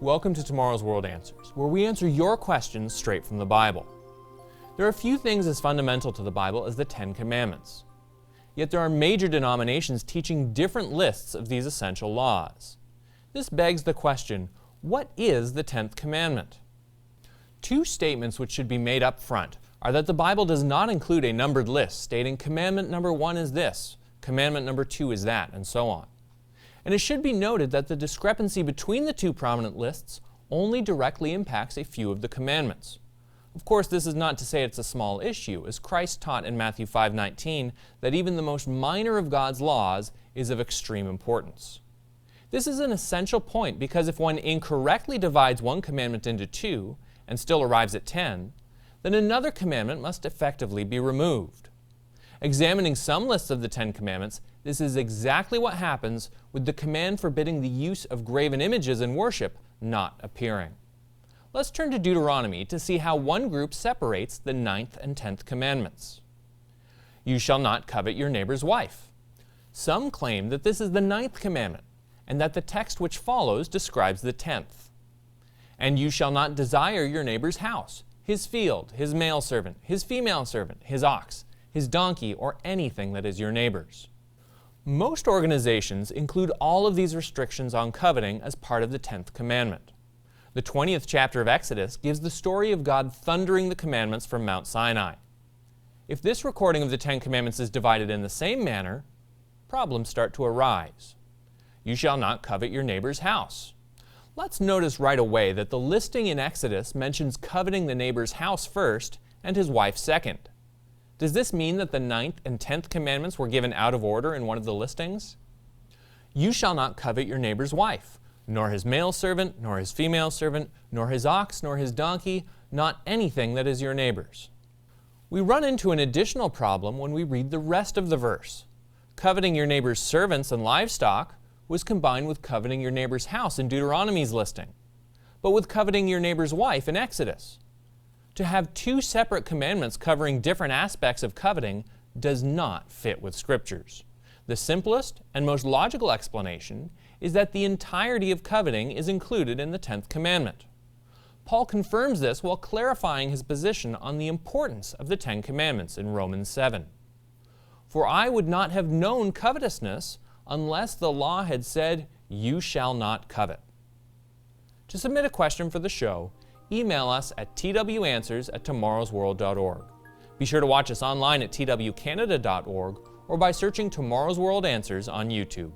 Welcome to Tomorrow's World Answers, where we answer your questions straight from the Bible. There are few things as fundamental to the Bible as the Ten Commandments. Yet there are major denominations teaching different lists of these essential laws. This begs the question, what is the 10th commandment? Two statements which should be made up front are that the Bible does not include a numbered list stating commandment number 1 is this, commandment number 2 is that, and so on. And it should be noted that the discrepancy between the two prominent lists only directly impacts a few of the commandments. Of course, this is not to say it's a small issue, as Christ taught in Matthew 5:19 that even the most minor of God's laws is of extreme importance. This is an essential point because if one incorrectly divides one commandment into two and still arrives at 10, then another commandment must effectively be removed. Examining some lists of the 10 commandments, this is exactly what happens with the command forbidding the use of graven images in worship not appearing. Let's turn to Deuteronomy to see how one group separates the 9th and 10th commandments. You shall not covet your neighbor's wife. Some claim that this is the 9th commandment, and that the text which follows describes the 10th. And you shall not desire your neighbor's house, his field, his male servant, his female servant, his ox, his donkey, or anything that is your neighbor's. Most organizations include all of these restrictions on coveting as part of the 10th commandment. The 20th chapter of Exodus gives the story of God thundering the commandments from Mount Sinai. If this recording of the 10 commandments is divided in the same manner, problems start to arise. You shall not covet your neighbor's house. Let's notice right away that the listing in Exodus mentions coveting the neighbor's house first and his wife second. Does this mean that the 9th and 10th commandments were given out of order in one of the listings? You shall not covet your neighbor's wife, nor his male servant, nor his female servant, nor his ox, nor his donkey, not anything that is your neighbor's. We run into an additional problem when we read the rest of the verse. Coveting your neighbor's servants and livestock was combined with coveting your neighbor's house in Deuteronomy's listing, but with coveting your neighbor's wife in Exodus. To have two separate commandments covering different aspects of coveting does not fit with Scriptures. The simplest and most logical explanation is that the entirety of coveting is included in the 10th commandment. Paul confirms this while clarifying his position on the importance of the 10 commandments in Romans 7. For I would not have known covetousness unless the law had said, you shall not covet. To submit a question for the show, email us at twanswers@tomorrowsworld.org. Be sure to watch us online at twcanada.org or by searching Tomorrow's World Answers on YouTube.